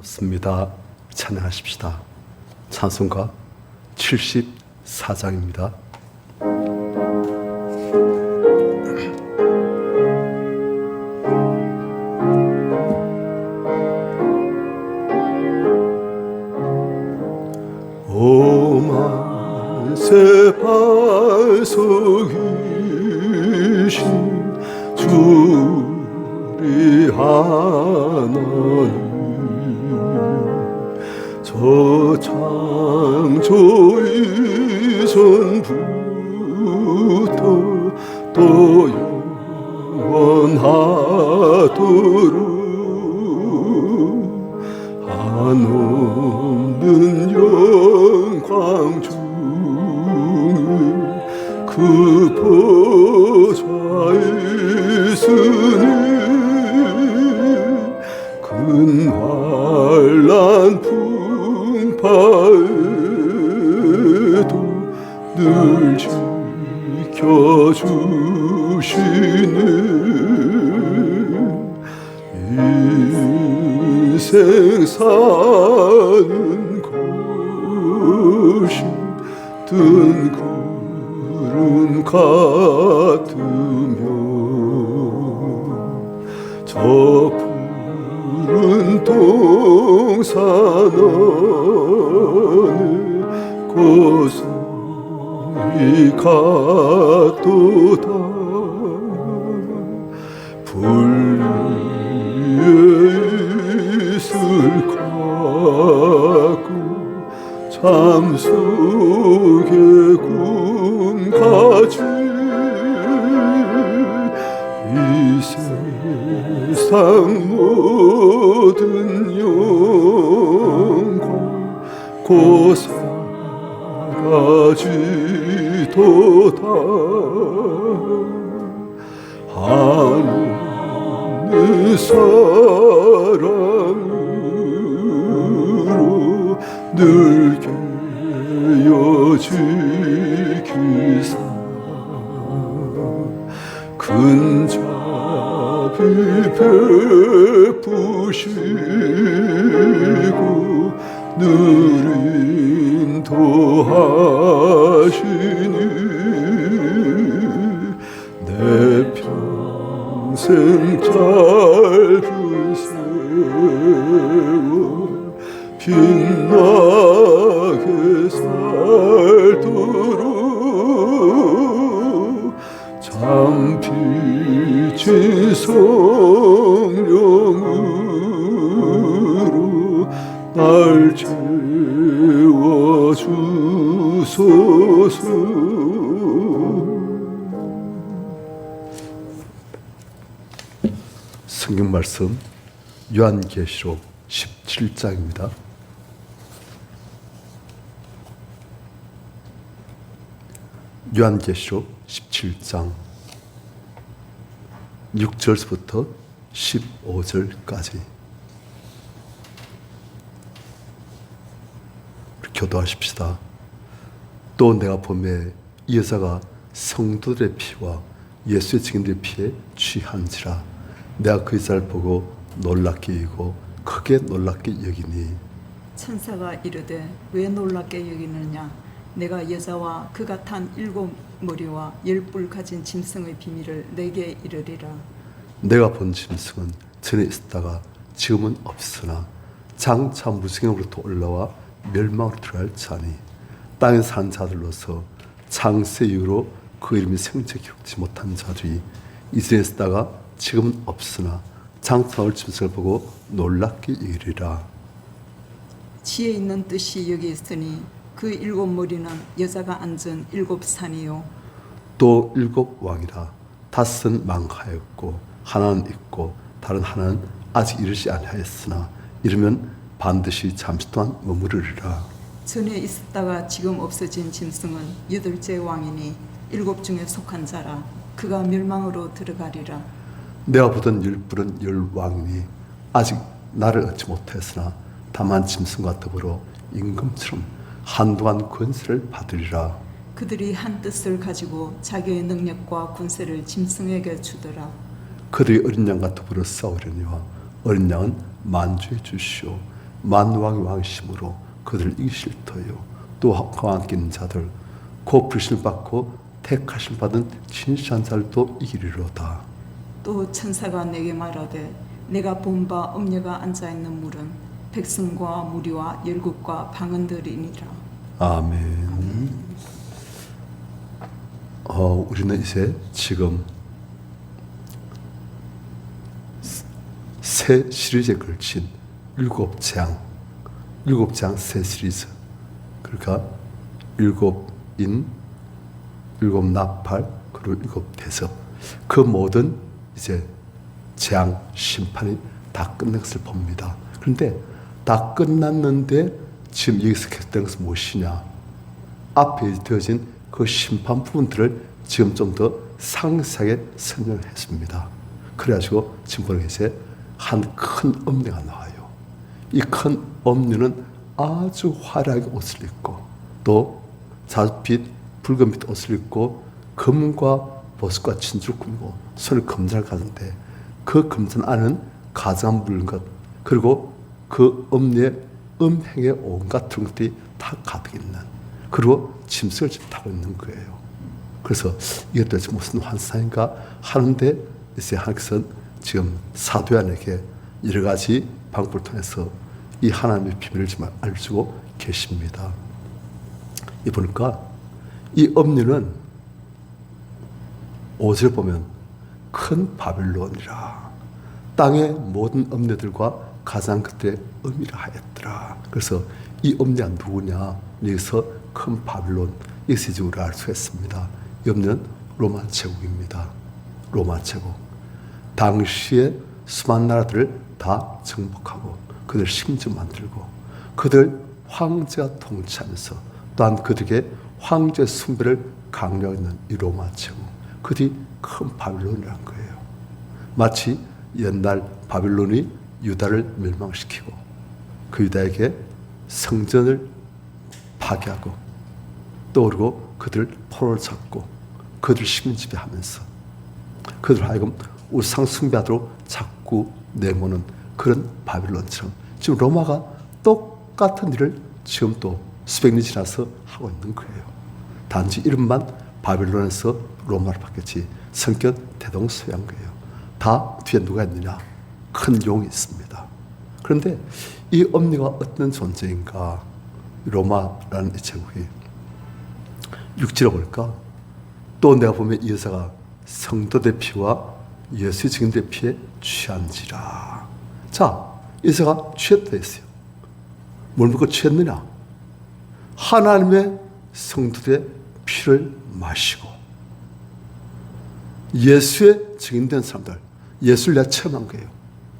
높습니다. 찬양하십시다. 찬송가 74장입니다. 오만세 발속이신 주리 하나님, 저 창조 이전부터 또 영원하도록 한없는 영광 중에 그 보좌에 있으니 근환란 풍파에도 늘 지켜주시는 인생 사는 것이 뜬 구름 같으며 저 푸른 동산 안에 고성이 같도다. 불리에 있을 같고 잠 속의 꿈같이 이 세상 모든 영광 곧 사라지도다. 하늘의 사랑으로 늘 깨어지기사 근자비 베푸시고 늘 인도하시니 내 평생 짧은 세월 빛나게 살도록 잠비친 성령으로 날 채워주소서. 성경 말씀 요한계시록 17장입니다. 요한계시록 17장 6절부터 15절까지 교도하십시다. 또 내가 보매 이 여자가 성도들의 피와 예수의 증인들의 피에 취한지라. 내가 그 여자를 보고 놀랍게 여기고 크게 놀랍게 여기니 천사가 이르되 왜 놀랍게 여기느냐. 내가 여자와 그가 탄 7머리와 10뿔 가진 짐승의 비밀을 내게 이르리라. 내가 본 짐승은 전에 있었다가 지금은 없으나 장차 무생으로부터 올라와 멸망으로 들어갈 자니 땅에 산 자들로서 창세 이후로 그 이름이 생체 기록지 못한 자들이 이전에 있었다가 지금은 없으나 장차 올 짐승을 보고 놀랍게 여기리라. 지혜 있는 뜻이 여기 있으니 그 7머리는 여자가 앉은 7산이요 또 7 왕이라. 5은 망하였고 하나는 있고 다른 하나는 아직 이르지 아니하였으나 이르면 반드시 잠시 동안 머무르리라. 전에 있었다가 지금 없어진 짐승은 8째 왕이니 7 중에 속한 자라. 그가 멸망으로 들어가리라. 내가 보던 10뿔은 10왕이니 아직 나를 얻지 못하였으나 다만 짐승과 더불어 임금처럼 한동안 권세를 받으리라. 그들이 한 뜻을 가지고 자기의 능력과 군세를 짐승에게 주더라. 그들이 어린 양과 더불어 싸우려니와 어린 양은 만주해 주시오. 만왕의 왕이심으로 그들을 이기실 터요. 또 그와 함께 있는 자들 곧 불신을 받고 택하심 받은 진실한 자들도 이기리로다. 또 천사가 내게 말하되 내가 본 바 엄녀가 앉아있는 물은 백성과 무리와 열국과 방언들이니라. 아멘. 우리는 이제 지금 새 시리즈에 걸친 7장 새 시리즈, 그러니까 7인, 7나팔, 그리고 7대접, 그 모든 이제 재앙 심판이 다 끝난 것을 봅니다. 그런데 다 끝났는데 지금 여기서 계속된 것은 무엇이냐? 앞에 되어진 그 심판 부분들을 지금 좀 더 상세하게 설명했습니다. 그래가지고 지금 보는 이제 한 큰 엄녀가 나와요. 이 큰 엄녀는 아주 화려하게 옷을 입고 또 자빛 붉은빛 옷을 입고 금과 보석과 진주를 꾸미고 손에 금잔을 가졌는데 그 금잔 안은 가장 묽은 것, 그리고 그 엄녀의 음행의 온갖 것들이 다 가득 있는, 그리고 짐승을 지금 타고 있는 거예요. 그래서 이게 도대체 무슨 환상인가 하는데 이제 하나님께서는 지금 사도연에게 여러 가지 방법을 통해서 이 하나님의 비밀을 지금 알려주고 계십니다. 이 보니까 이 엄녀는 5절에 보면 큰 바빌론이라 땅의 모든 엄녀들과 가장 그때 음이라 하였더라. 그래서 이 엄녀가 누구냐? 여기서 큰 바빌론, 여기서 이제 우리가 알 수 있습니다. 이 엄녀는 로마 제국입니다. 로마 제국. 당시에 수많은 나라들을 다 정복하고 그들 심지 만들고 그들 황제가 통치하면서 또한 그들에게 황제 숭배를 강요하고 있는 이 로마 제국, 그들이 큰 바빌론이라는 거예요. 마치 옛날 바빌론이 유다를 멸망시키고 그 유다에게 성전을 파괴하고 또 그리고 그들 포로를 잡고 그들 식민 지배하면서 그들 하여금 우상 숭배하도록 자꾸 내모는 그런 바빌론처럼 지금 로마가 똑같은 일을 지금 또 수백 년이 지나서 하고 있는 거예요. 단지 이름만 바빌론에서 로마로 바뀌었지 성격 대동소이한 거예요. 다 뒤에 누가 있느냐? 큰 용이 있습니다. 그런데 이 엄니가 어떤 존재인가? 로마라는 이 제국이 6절에 볼까? 또 내가 보면 이 여자가 성도의 피와 예수의 증인의 피에 취한지라. 자, 이 여자가 취했다 했어요. 뭘 먹고 취했느냐? 하나님의 성도의 피를 마시고 예수의 증인된 사람들, 예수를 내가 체험한 거예요.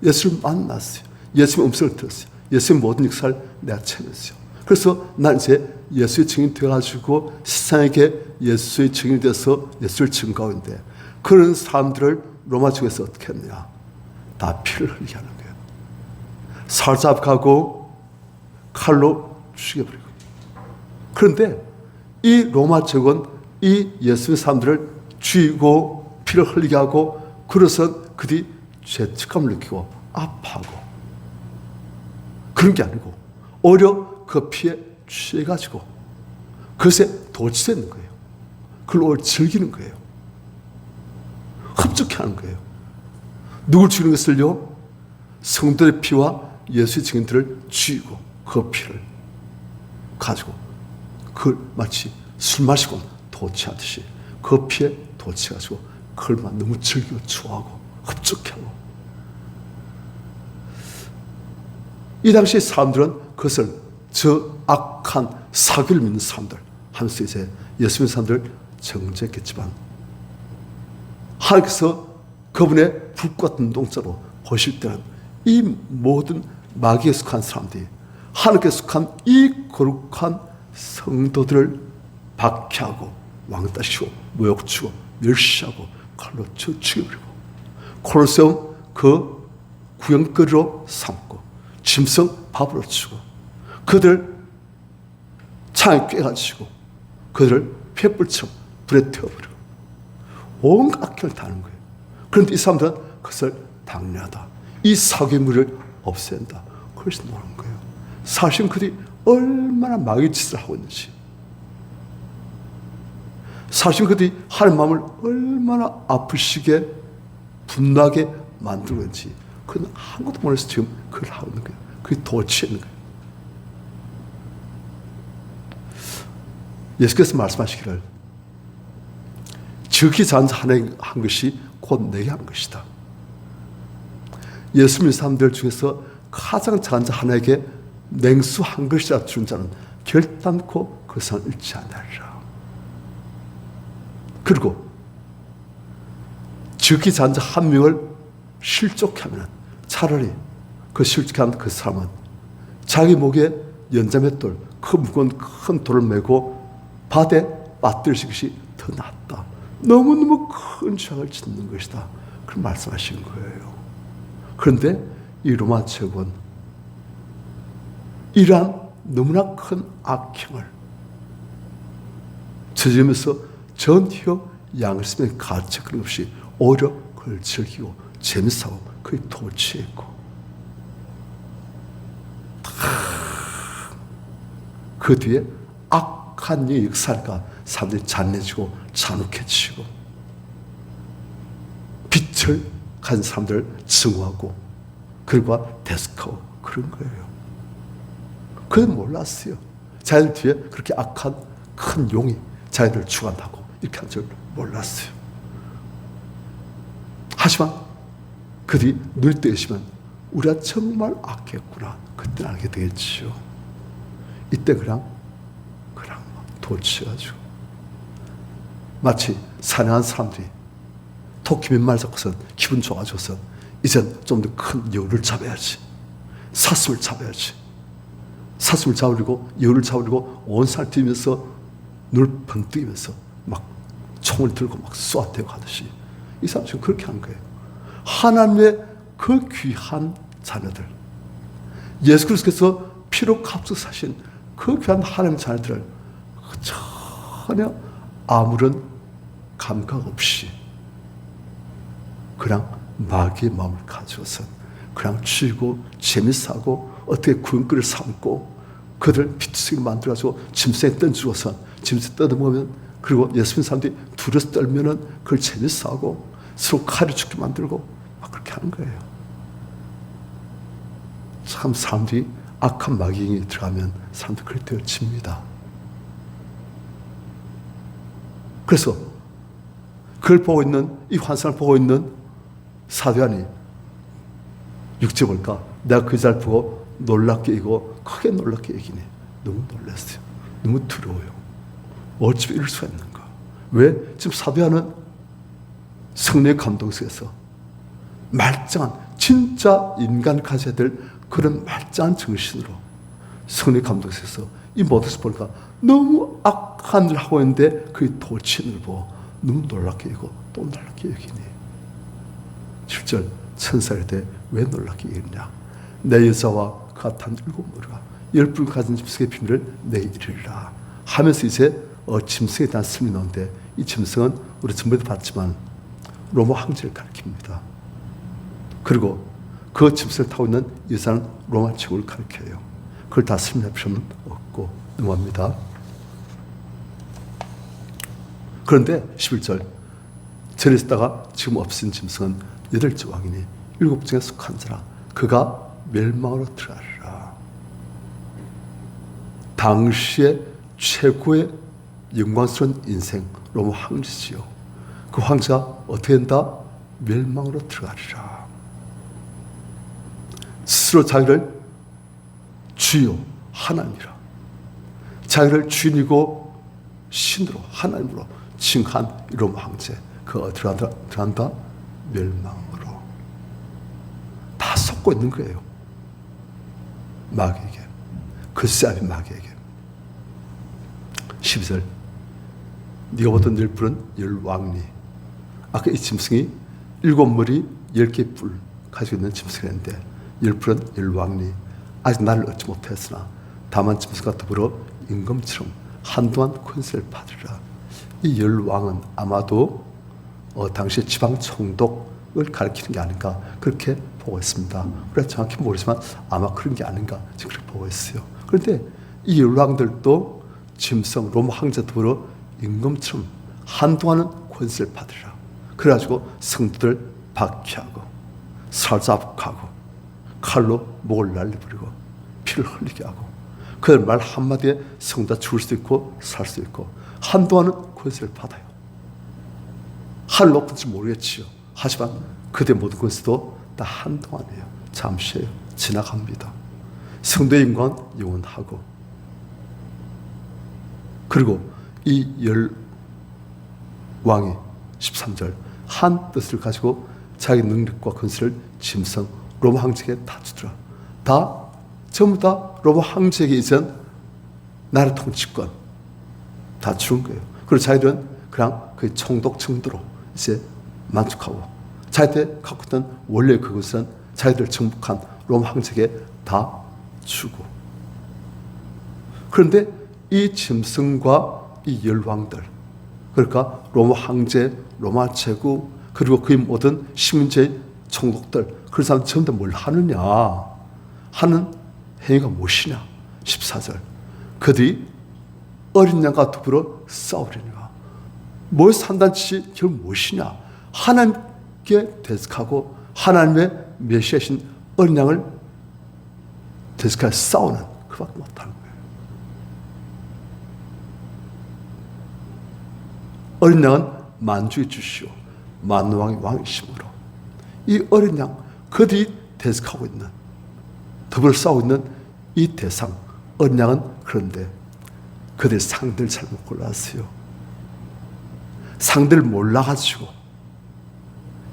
예수를 만났어요. 예수의 음성을 들었어요. 예수의 모든 역사를 내가 체험했어요. 그래서 난 이제 예수의 증인이 되어가지고 세상에게 예수의 증인이 돼서 예수를 증거하고 있는데 그런 사람들을 로마 쪽에서 어떻게 했느냐? 다 피를 흘리게 하는 거예요. 사로잡고 칼로 죽여버리고. 그런데 이 로마 제국은 이 예수의 사람들을 죽이고 피를 흘리게 하고 그래서 그들이 죄책감을 느끼고 아파하고 그런 게 아니고 오히려 그 피에 취해가지고 그것에 도취되는 거예요. 그걸 오히려 즐기는 거예요. 흡족해 하는 거예요. 누굴 죽이는 것을요? 성도의 피와 예수의 증인들을 죽이고 그 피를 가지고 그걸 마치 술 마시고 도취하듯이 그 피에 도취해가지고 그걸만 너무 즐기고 좋아하고 흡족해하고 이 당시 사람들은 그것을 저 악한 사기를 믿는 사람들 하면서 이제 예수 믿는 사람들을 정죄했겠지만 하나님께서 그분의 불꽃 같은 눈동자로 보실 때는 이 모든 마귀에 속한 사람들이 하나님께 속한 이 거룩한 성도들을 박해하고 왕따시고 모욕치고 멸시하고 칼로 죽여버리고 콜로세움 그 구경거리로 삼고 짐승 밥으로 치고 그들 창에 꿰가지고 그들을 횃불처럼 불에 태워버리고 온갖 악행을 다 하는 거예요. 그런데 이 사람들은 그것을 당연하다. 이 사기물을 없앤다. 그것이 노는 거예요. 사실 그들이 얼마나 마귀의 짓을 하고 있는지, 사실 그들이 하나님 마음을 얼마나 아프시게 분나게 만들고 있는지 그는 아무것도 몰라서 지금 그걸 하고 있는 거예요. 그게 도취해 있는 거예요. 예수께서 말씀하시기를 지극히 잔 하나님 한 것이 곧 내게 한 것이다. 예수 믿는 사람들 중에서 가장 작은 자 하나에게 냉수 한 것이라 주는 자는 결단코 그 상을 잃지 않으리라. 그리고 지극히 작은 자 한 명을 실족케 하면 차라리 그 실족케 한 그 사람은 자기 목에 연자맷돌, 그 무거운 큰 돌을 메고 바다에 빠뜨리는 것이 더 낫다. 너무너무 큰 죄악을 짓는 것이다. 그런 말씀하신 거예요. 그런데 이 로마 제국은 이러한 너무나 큰 악행을 저지르면서 전혀 양을 쓰면 가책 그런 없이 오히려 그걸 즐기고 재밌어하고 그에 도취했고 그 뒤에 악한 이 역사가 사람들이 잔인해지고 잔혹해지고 빛을 가진 사람들을 증오하고 그들과 데스크하고 그런 거예요. 그건 몰랐어요. 자기들 뒤에 그렇게 악한 큰 용이 자기들을 주관하고 이렇게 한 줄 몰랐어요. 하지만 그들이 눈을 뜨시면 우리가 정말 악했구나 그때 알게 되겠지요. 이때 그냥 도취해가지고 마치 사냥한 사람들이 토끼 몇 마리 잡고서 기분 좋아져서 이젠 좀 더 큰 여우를 잡아야지, 사슴을 잡아야지, 사슴을 잡으려고 여우를 잡으려고 온 산을 뛰면서 눈을 번뜩이면서 막 총을 들고 막 쏘아대고 하듯이 이 사람 지금 그렇게 한 거예요. 하나님의 그 귀한 자녀들, 예수 그리스도께서 피로 값으사신 그 귀한 하나님의 자녀들을 전혀 아무런 감각 없이 그냥 마귀의 마음을 가져서 그냥 쥐고 재밌어하고 어떻게 구원글을 삼고 그들 비투성이를 만들어가지고 짐승에 던지고서 짐승 뜯어먹으면 그리고 예수 믿는 사람들이 두려서 떨면은 그걸 재밌어하고 서로 칼을 죽게 만들고 막 그렇게 하는 거예요. 참 사람들이 악한 마귀에 들어가면 사람들이 그렇게 되어집니다. 그래서 그걸 보고 있는 이 환상을 보고 있는 사도안이 육체 볼까 내가 그 자를 보고 놀랍게 여기고 크게 놀랍게 여기네. 너무 놀랐어요. 너무 두려워요. 어찌 이럴 수가 있는가. 왜? 지금 사도안은 성령의 감동 속에서 말짱한 진짜 인간 가져야 될 그런 말짱한 정신으로 성령의 감동 속에서 이 모든 것을 보니까 너무 악한 일을 하고 있는데 그 도친을 보고 너무 놀랍게 여기고 또 놀랍게 여기니 7절 천사를 대 왜 놀랍게 여기냐. 내 여자와 같은 7무리가 10뿔 가진 짐승의 비밀을 내게 이르리라 하면서 이제 짐승에 대한 설명이 나오는데 이 짐승은 우리 전부에도 봤지만 로마 황제를 가리킵니다. 그리고 그 짐승을 타고 있는 여자는 로마 제국을 가리켜요. 그걸 다 설명할 필요는 없고 넘어갑니다. 그런데 11절 전에 있다가 지금 없은 짐승은 8째 왕이니 7중에 속한 자라 그가 멸망으로 들어가리라. 당시의 최고의 영광스러운 인생 로마 황제지요. 그 황제가 어떻게 된다? 멸망으로 들어가리라. 스스로 자기를 주요 하나님이라 자기를 주인이고 신으로 하나님으로 칭한 로마 황제 그 들어간다 멸망으로 다 속고 있는 거예요. 마귀에게 그 쌀이 마귀에게 12절 네가 보던 10뿔은 10왕리 아까 이 짐승이 7머리 10개 뿔 가지고 있는 짐승이었는데 10뿔은 10왕리 아직 나를 얻지 못했으나 다만 짐승과 더불어 임금처럼 한동안 권세를 받으리라. 이 10왕은 아마도 당시 지방 총독을 가리키는 게 아닌가 그렇게 보고 있습니다. 우리가 정확히 모르지만 아마 그런 게 아닌가 지금 그렇게 보고 있어요. 그런데 이 율왕들도 짐승 로마 황제들로 임금처럼 한동안은 권세를 받으리라. 그래가지고 성도들 박해하고 살잡하고 칼로 목을 날려버리고 피를 흘리게 하고 그들 말 한마디에 성도가 죽을 수도 있고 살 수도 있고 한동안은 권세를 받아요. 하늘 높은지 모르겠지요. 하지만 그들의 모든 권세도 다 한동안이에요. 잠시예요. 지나갑니다. 성도의 임관 영원하고 그리고 이 열 왕이 13절 한 뜻을 가지고 자기 능력과 권세를 짐승 로마 황제에게 다 주더라. 다 전부 다 로마 황제에게 이전 나라 통치권 다 주는 거예요. 그리고 자기들은 그냥 그 총독 정도로 이제 만족하고 자기들 갖고 있던 원래 그것은 자기들 정복한 로마 황제에게 다 주고 그런데 이 짐승과 이 열왕들 그러니까 로마 황제, 로마 제국 그리고 그의 모든 시민제의 총독들 그런 사람 전부 다 뭘 하느냐 하는 행위가 무엇이냐 14절 그들이 어린 양과 더불어 싸우려니와 뭘 산단치 결국 무엇이냐 하나님께 대적하고 하나님의 메시아신 어린 양을 대적하여 싸우는 그밖에 못하는 거예요. 어린 양은 만주의 주시오 만왕의 왕이심으로 이 어린 양 그들이 대적하고 있는 더불어 싸우고 있는 이 대상 어린 양은 그런데 그들 상대를 잘못 골랐어요. 상대를 몰라가지고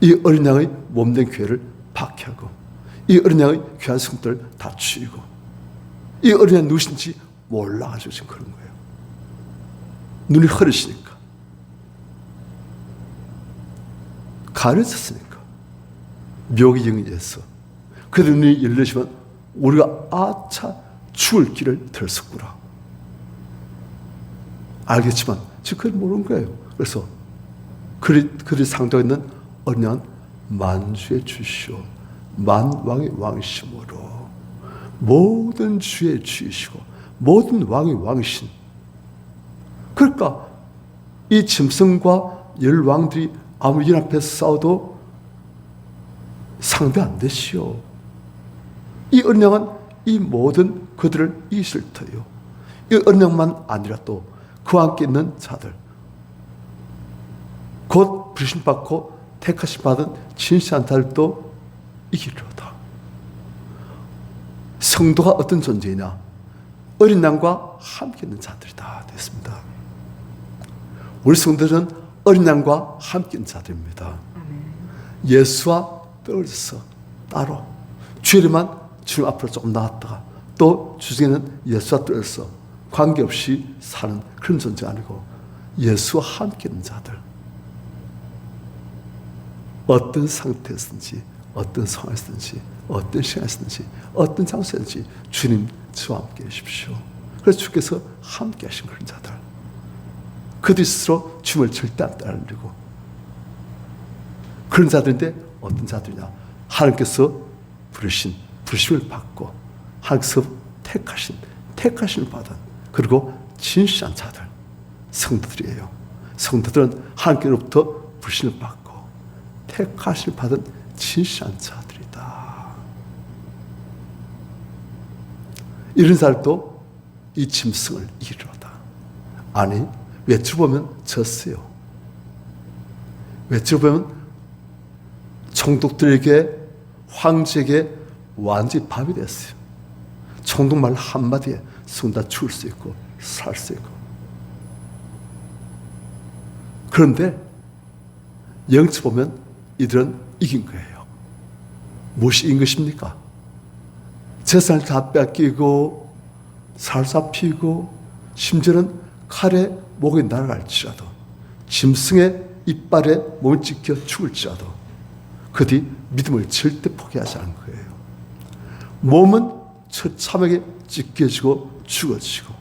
이 어린 양의 몸된 교회를 박해하고 이 어린 양의 귀한 성들을 다 죽이고 이 어린 양 누구신지 몰라가지고 지금 그런 거예요. 눈이 흐르시니까 가르쳤으니까 묘기 영의해서 그들 눈이 열리시면 우리가 아차 죽을 길을 들었었구나 알겠지만 지금 그걸 모르는 거예요. 그래서 그들이 상대하고 있는 어린 양은 만주의 주시오 만왕의 왕이심으로 모든 주의 주이시고 모든 왕의 왕이신 그러니까 이 짐승과 열왕들이 아무리 연합해서 싸워도 상대 안 되시오. 이 어린 양은 이 모든 그들을 이길 터요. 이 어린 양만 아니라 또 그와 함께 있는 자들 곧 부르심받고 택하심 받은 진실한 자들도 이기리로다. 성도가 어떤 존재이냐 어린 양과 함께 있는 자들이다 됐습니다. 우리 성도들은 어린 양과 함께 있는 자들입니다. 예수와 떨어져서 따로 주일에만 주님 앞으로 조금 나갔다가 또 주중에는 예수와 떨어져서 관계없이 사는 그런 존재가 아니고 예수와 함께 있는 자들 어떤 상태에서든지 어떤 상황에서든지 어떤 시간에서든지 어떤 장소에든지 주님 저와 함께 하십시오. 그래서 주께서 함께 하신 그런 자들 그들 스스로 주님을 절대 안 따르려고 그런 자들인데 어떤 자들이냐 하나님께서 부르심을 받고 하나님께서 택하심을 받은 그리고 진실한 자들 성도들이에요. 성도들은 하나님께로부터 부르심을 받고 택하심을 받은 진실한 자들이다. 이런 자들도 이 짐승을 이기리로다. 아니 외치로 보면 졌어요. 외치로 보면 총독들에게 황제에게 완전히 밥이 됐어요. 총독 말 한마디에 순 다 죽을 수 있고 살 수 있고 그런데 영치 보면 이들은 이긴 거예요. 무엇이 이긴 것입니까? 재산을 다 뺏기고 살사피고 심지어는 칼에 목이 날아갈지라도 짐승의 이빨에 몸을 찍혀 죽을지라도 그들이 믿음을 절대 포기하지 않은 거예요. 몸은 처참하게 찢겨지고 죽어지고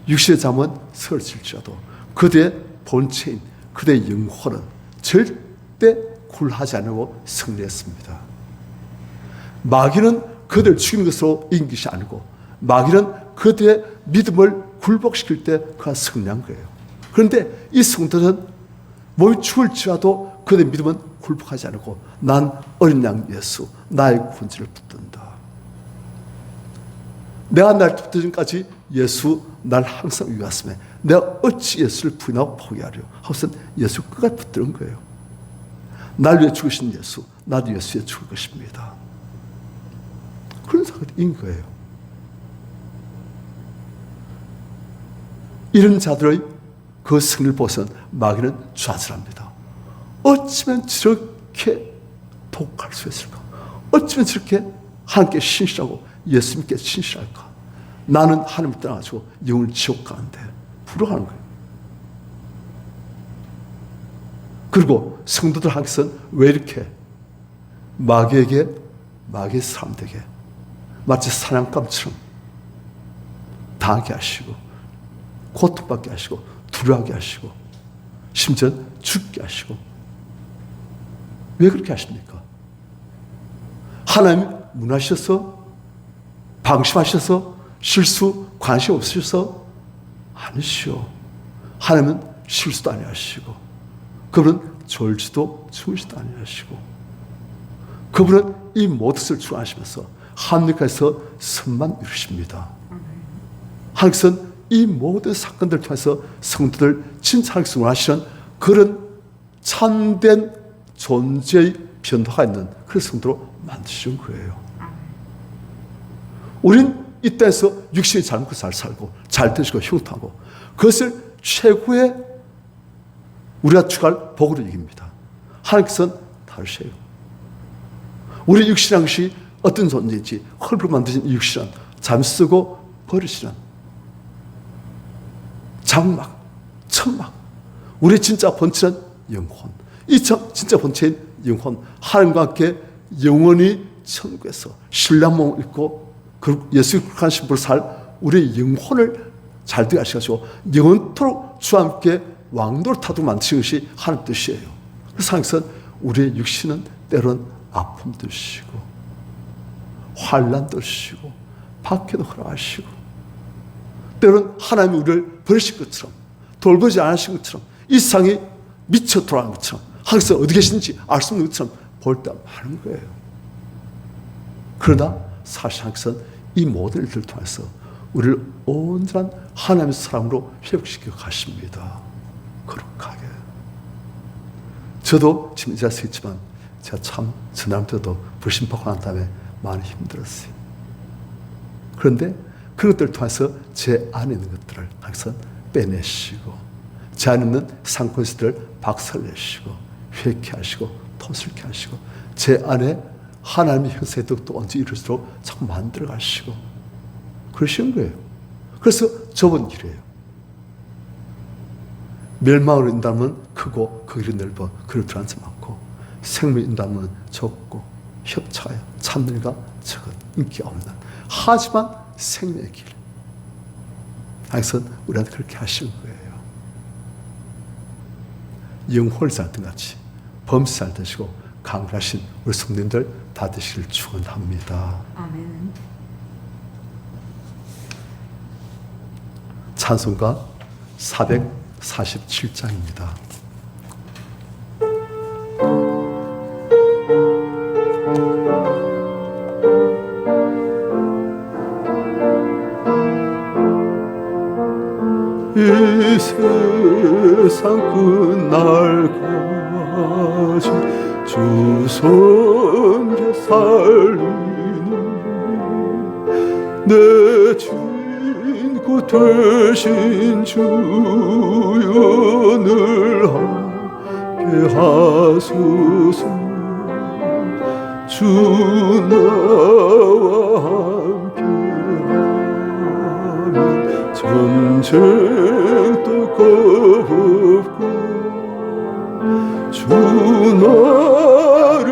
육신의 잠은 쓰러질지라도 그들의 본체인 그들의 영혼은 절대 굴하지 않고 승리했습니다. 마귀는 그들을 죽이는 것으로 이긴 것이 아니고 마귀는 그들의 믿음을 굴복시킬 때 그가 승리한 거예요. 그런데 이 성도는 몸이 죽을지라도 그들의 믿음은 굴복하지 않고 난 어린 양 예수 나의 구원자를 붙든다. 내가 날 붙들 전까지 예수 날 항상 위하였으며 내가 어찌 예수를 부인하고 포기하려 하고서 예수 끝까지 붙드는 거예요. 날 위해 죽으신 예수 나도 예수 위해 죽을 것입니다. 그런 사람인 거예요. 이런 자들의 그 승리를 보고서 마귀는 좌절합니다. 어찌면 저렇게 독할 수 있을까? 어찌면 저렇게 하나님께 신실하고 예수님께 신실할까? 나는 하나님을 떠나가지고 영을 지옥 가는데 부러워하는 거예요. 그리고 성도들 한께서는 왜 이렇게 마귀의 사람들에게 마치 사냥감처럼 당하게 하시고 고통받게 하시고 두려워하게 하시고 심지어 죽게 하시고 왜 그렇게 하십니까? 하나님 무너하셔서 방심하셔서 실수 관심 없으셔서 아니시오. 하나님은 실수도 아니하시고 그분은 졸지도 주무시도 아니하시고 그분은 이 모든 것을 주관하시면서 하늘까지서 선만 이루십니다. 하나님께서는 이 모든 사건들을 통해서 성도들 진짜 하나님께서 원하시는 그런 참된 존재의 변화가 있는 그런 성도로 만드시는 거예요. 우린 이 땅에서 육신이 잘 먹고 잘 살고 잘 드시고 흉통하고 그것을 최고의 우리가 추구할 복으로 여깁니다. 하나님께서는 다르세요. 우리 육신이란 것이 어떤 존재인지 헐로 만드신 이 육신은 잠쓰고 버리시는 장막, 천막 우리 진짜 본체는 영혼 이 진짜 본체인 영혼 하나님과 함께 영원히 천국에서 신랑 몸을 입고 예수 그리스도의 신부로 살 우리의 영혼을 잘 되게 하셔가지고 영원토록 주와 함께 왕도를 타도록 만드신 것이 하나님 뜻이에요. 그래서 하나님께서는 우리의 육신은 때로는 아픔도 주시고 환난도 주시고 박해도 허락하시고 때로는 하나님이 우리를 버리신 것처럼 돌보지 않으신 것처럼 이 세상이 미쳐 돌아가는 것처럼 하나님께서 어디 계신지 알 수 없는 것처럼 볼 때 많은 거예요. 그러나 사실 하나님께서는 이 모든 일들을 통해서 우리를 온전한 하나님의 사람으로 회복시켜 가십니다. 거룩하게. 저도 지금 이 자리에 있지만 제가 참 지난주에도 불심파고 난 다음에 많이 힘들었어요. 그런데 그런 것들을 통해서 제 안에 있는 것들을 항상 빼내시고 제 안에 있는 상권들을 박살내시고 회개하시고 토슬게 하시고 제 안에 하나님의 형상의 덕도 언제 이룰수록 자꾸 만들어 가시고 그러시는 거예요. 그래서 좁은 길이에요. 멸망을 인다면 크고 그 길이 넓어 그를 들어앉아 많고 생명을 인다면 좁고 협차요. 찾는 이가 적은 인기가 없는 하지만 생명의 길. 하나님은 우리한테 그렇게 하시는 거예요. 영혼을 살던 같이 범사 잘 되시고 강하신 우리 성도님들 다 되시길 축원합니다. 아멘. 찬송가 447장입니다. 이 세상 끝날까지 주 손에 살리는 내 친구 되신 주여 늘 함께 하소서. 주 나와 함께하면 전쟁도 겁없고 주 나를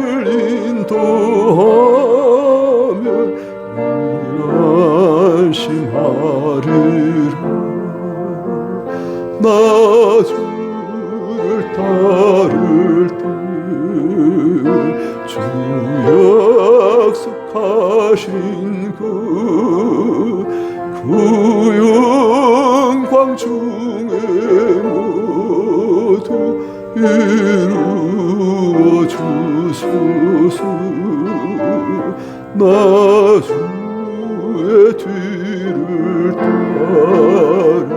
인도하면 늘 안심하리라. 나 주를 따를 때 주 약속한 하신 그 영광 중에 모두 이루어 주소서. 나 주의 뒤를 따라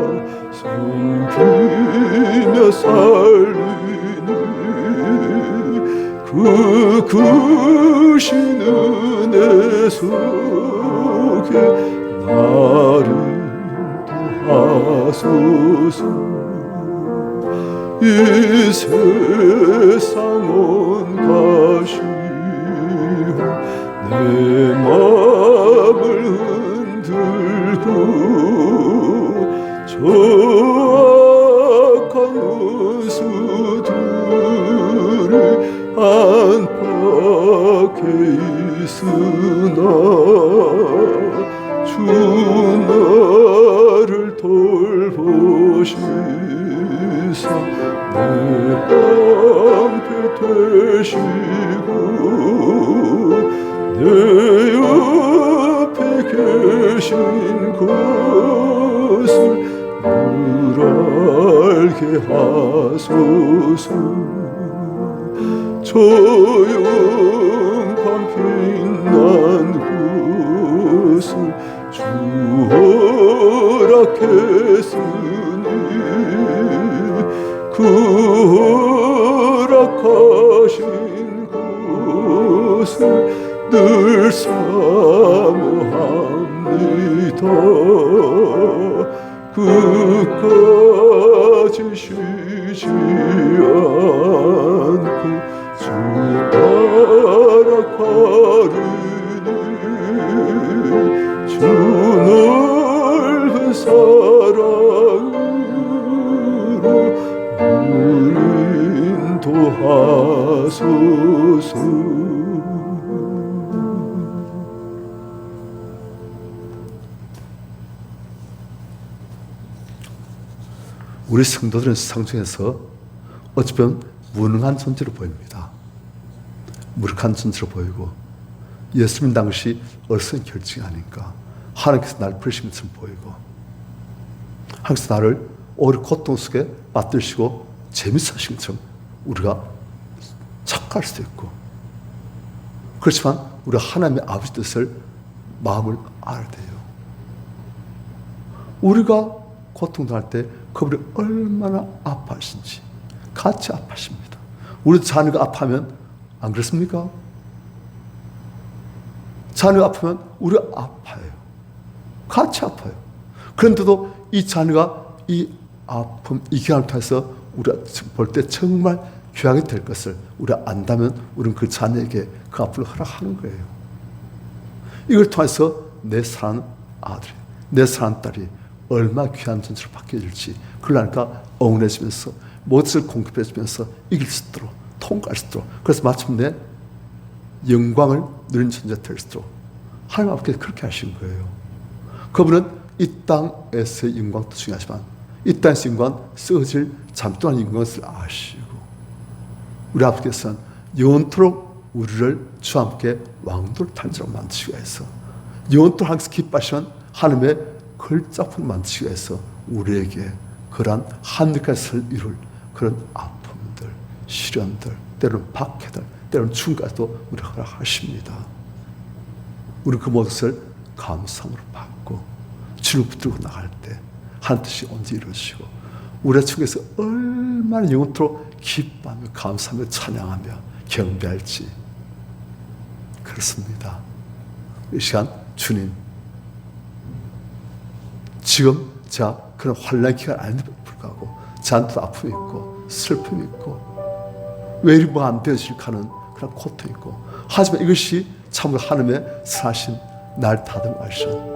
섬기며 살리니 그 크신 은혜 속에 나를 도하소서. 이 세상 온 가시오 내 마음을 흔들고 저악한 원수들이 안팎에 있으나 주 나를 돌보시사 내 방패 되시고 내 옆에 계신 것을 늘 알게 하소서. 저 영광 빛난 곳을 주 허락했으니 그 허락하신 것을 늘 사모합니다. 끝까지 쉬지 않고 주 따라가리니 주 넓은 사랑으로 늘 인도하소서. 우리 성도들은 세상 중에서 어찌 보면 무능한 존재로 보입니다. 무력한 존재로 보이고 예수님 당시 어리석은 결정이 아닌가, 하나님께서 나를 버리신 것처럼 보이고 하나님께서 나를 오히려 고통 속에 받들시고 재밌어 하신 것처럼 우리가 착각할 수도 있고, 그렇지만 우리가 하나님의 아버지 뜻을 마음을 알아야 돼요. 우리가 고통당할 때 그분이 얼마나 아파하신지 같이 아파하십니다. 우리 자녀가 아파하면 안 그렇습니까? 자녀가 아프면 우리가 아파요. 같이 아파요. 그런데도 이 자녀가 이 아픔, 이 기간을 통해서 우리가 볼 때 정말 귀하게 될 것을 우리가 안다면 우리는 그 자녀에게 그 아픔을 허락하는 거예요. 이걸 통해서 내 사랑하는 아들이, 내 사랑하는 딸이 얼마나 귀한 존재로 바뀌어질지, 그러니까 억울해지면서 무엇을 공급해주면서 이길 수 있도록, 통과할 수 있도록, 그래서 마침내 영광을 누리는 존재가 될 수 있도록 하나님 아버지께서 그렇게 하신 거예요. 그분은 이 땅에서의 영광도 중요하지만 이 땅에서 영광은 썩어질 잠동안 영광을 아시고, 우리 아버지께서는 영원토록 우리를 주와 함께 왕도를 탄자로 만드시기 위해서, 영원토록 하나님께서 기뻐하시는 하나님의 걸작품을 만드시기 위해서 우리에게 그러한 하늘까지 이룰 그런 아픔들, 시련들, 때로는 박해들, 때로는 죽음까지도 우리가 허락하십니다. 우리 그 모든 것을 감사함으로 받고 주를 붙들고 나갈 때 하나님 뜻이 언제 이루어지고 우리의 축에서 얼마나 영원토록 기뻐하며 감사하며 찬양하며 경배할지. 그렇습니다. 이 시간 주님, 지금 제가 그런 환난 기간 아닌데도 불구하고 저한테도 아픔이 있고 슬픔이 있고 왜 이리 뭐 안 되어질까 하는 그런 고통이 있고, 하지만 이것이 참으로 하나님의 선하신 날 다듬하신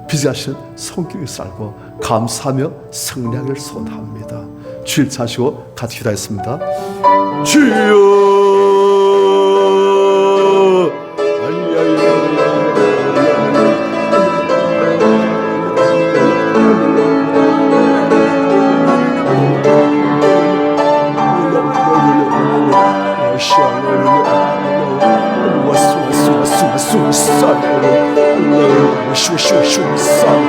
비자신 성격을 알고 감사하며 승리하기를 소원합니다. 주일 자시고 같이 기도하겠습니다. 주여 Son Son,